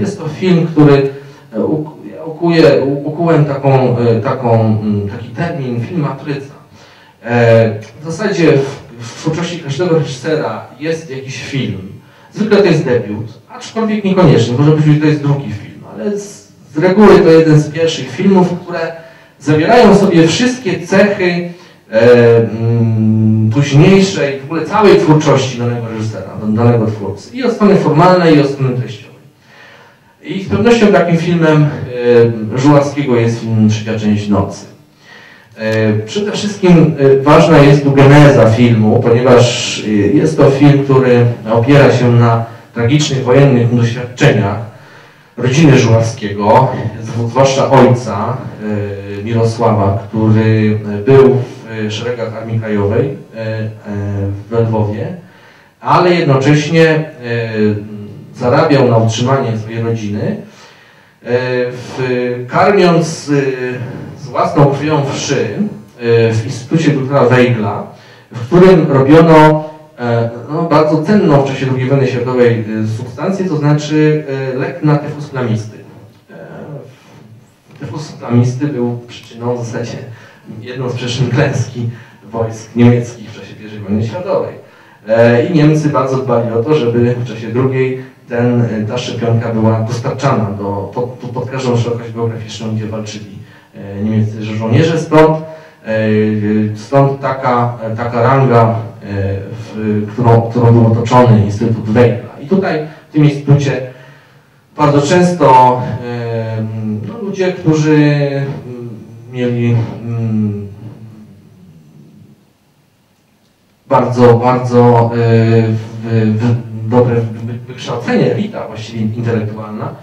Jest to film, który ukułem taki termin, film matryca. W zasadzie w twórczości każdego reżysera jest jakiś film. Zwykle to jest debiut, aczkolwiek niekoniecznie, może być, że to jest drugi film, ale z reguły to jeden z pierwszych filmów, które zawierają sobie wszystkie cechy późniejszej, w ogóle całej twórczości danego reżysera, danego twórcy. I od strony formalnej, i od strony treściowej. I z pewnością takim filmem Żuławskiego jest film Trzecia część Nocy. Przede wszystkim ważna jest tu geneza filmu, ponieważ jest to film, który opiera się na tragicznych wojennych doświadczeniach rodziny Żuławskiego, zwłaszcza ojca Mirosława, który był w szeregach Armii Krajowej w Lwowie, ale jednocześnie zarabiał na utrzymanie swojej rodziny, karmiąc z własną krwią wszy w Instytucie doktora Weigla, w którym robiono bardzo cenną w czasie II wojny światowej substancję, to znaczy lek na tyfus plamisty. Tyfus plamisty był przyczyną w zasadzie jedną z przyczyn klęski wojsk niemieckich w czasie I wojny światowej. I Niemcy bardzo dbali o to, żeby w czasie II ta szczepionka była dostarczana pod każdą szerokość geograficzną, gdzie walczyli niemieccy żołnierze. Stąd taka ranga, którą był otoczony Instytut Weigla. I tutaj w tym instytucie bardzo często ludzie, którzy mieli bardzo dobre wykształcenie, elita właściwie intelektualna,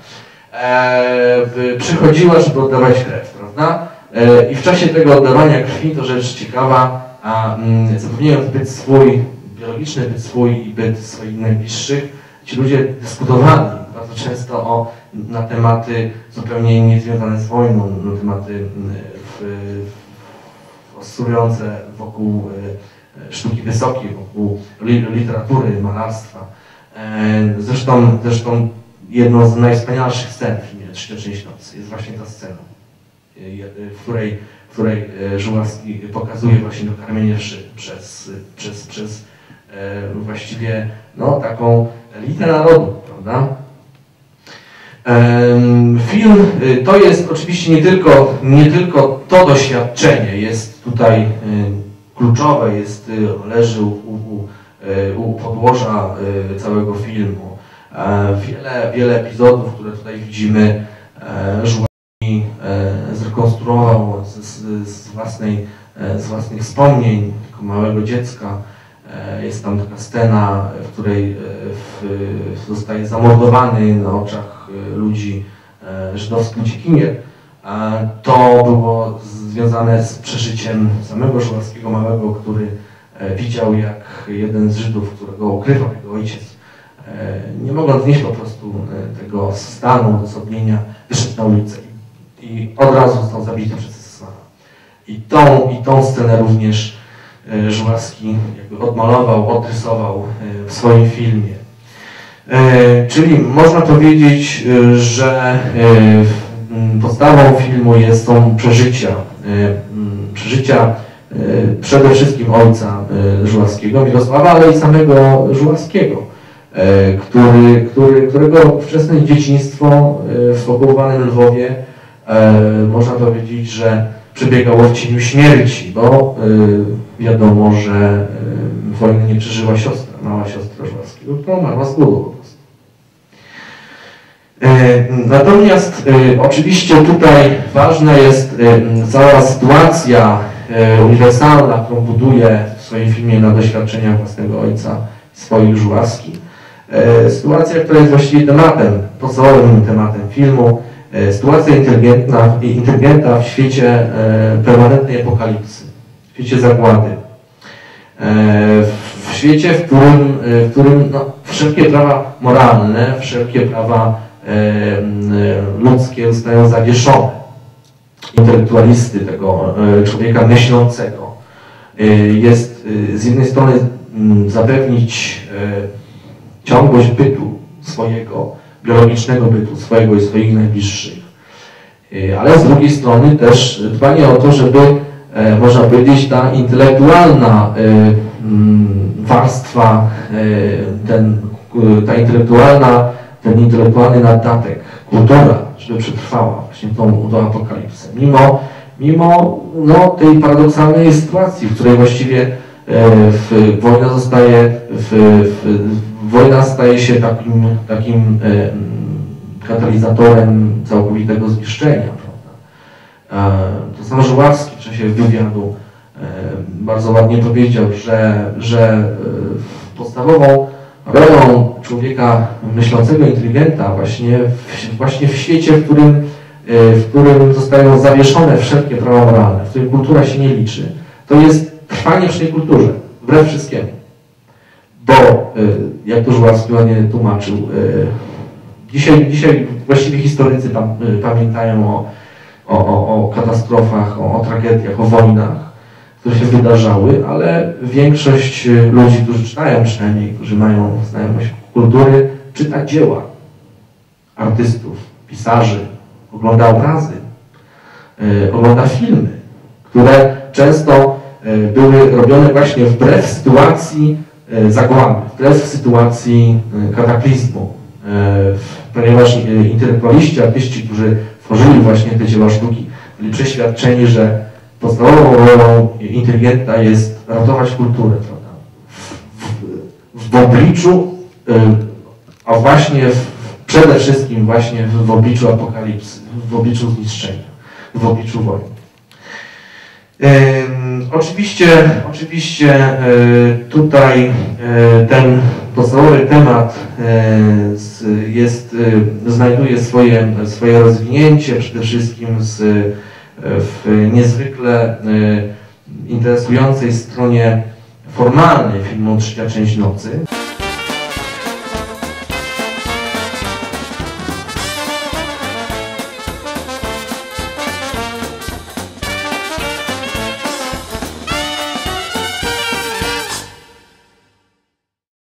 przychodziła, żeby oddawać krew, prawda? I w czasie tego oddawania krwi, to rzecz ciekawa, zapewniając byt swój, biologiczny byt swój i byt swoich najbliższych, ci ludzie dyskutowali bardzo często na tematy zupełnie niezwiązane z wojną, na tematy oscylujące wokół sztuki wysokiej, wokół literatury, malarstwa. Zresztą jedną z najwspanialszych scen w filmie Trzecia część Nocy jest właśnie ta scena, w której Żuławski pokazuje właśnie dokarmienie wszy przez właściwie taką elitę narodu, prawda? Film to jest oczywiście nie tylko to doświadczenie jest tutaj kluczowe, leży u podłoża całego filmu. Wiele epizodów, które tutaj widzimy, Żuławski zrekonstruował z własnych wspomnień, jako małego dziecka. Jest tam taka scena, w której zostaje zamordowany na oczach ludzi żydowski uciekinier. To było związane z przeżyciem samego Żuławskiego małego, który widział, jak jeden z Żydów, którego ukrywał jego ojciec, nie mogąc znieść po prostu tego stanu odosobnienia, wyszedł na ulicę i od razu został zabity przez Esesmana. I tą scenę również Żuławski jakby odmalował, odrysował w swoim filmie. Czyli można powiedzieć, że podstawą filmu są przeżycia przede wszystkim ojca Żuławskiego, Mirosława, ale i samego Żuławskiego, którego wczesne dzieciństwo w okupowanym Lwowie można powiedzieć, że przebiegało w cieniu śmierci, bo wiadomo, że wojny nie przeżyła mała siostra Żuławskiego, która umarła z głodu po prostu. Natomiast oczywiście tutaj ważna jest cała sytuacja uniwersalna, którą buduje w swoim filmie na doświadczeniach własnego ojca swoich Żuławski. Sytuacja, która jest właściwie podstawowym tematem filmu. Sytuacja inteligentna w świecie permanentnej apokalipsy, w świecie zagłady. W świecie, w którym wszelkie prawa moralne, wszelkie prawa ludzkie zostają zawieszone. Intelektualisty, tego człowieka myślącego, jest z jednej strony zapewnić ciągłość bytu swojego biologicznego bytu swojego i swoich najbliższych. Ale z drugiej strony też dbanie o to, żeby, można powiedzieć, ta intelektualna warstwa, ten intelektualny naddatek, kultura, żeby przetrwała właśnie tą apokalipsę. Mimo tej paradoksalnej sytuacji, w której właściwie wojna staje się takim katalizatorem całkowitego zniszczenia. Prawda? To sam Żuławski w czasie wywiadu bardzo ładnie powiedział, że podstawową rolą człowieka myślącego, inteligenta właśnie w świecie, w którym zostają zawieszone wszelkie prawa moralne, w którym kultura się nie liczy, to jest trwanie przy tej kulturze, wbrew wszystkiemu. Bo, jak to Żuławski ładnie tłumaczył, dzisiaj właściwie historycy pamiętają o katastrofach, o tragediach, o wojnach, które się wydarzały, ale większość ludzi, którzy czytają przynajmniej, którzy mają znajomość kultury, czyta dzieła artystów, pisarzy, ogląda obrazy, ogląda filmy, które często były robione właśnie wbrew sytuacji zagłady, wbrew sytuacji kataklizmu, ponieważ intelektualiści, artyści, którzy tworzyli właśnie te dzieła sztuki, byli przeświadczeni, że podstawową rolą inteligenta jest ratować kulturę, prawda? W obliczu, a właśnie przede wszystkim właśnie w obliczu apokalipsy, w obliczu zniszczenia, w obliczu wojny. Oczywiście tutaj ten podstawowy temat znajduje swoje rozwinięcie przede wszystkim w niezwykle interesującej stronie formalnej filmu Trzecia część nocy.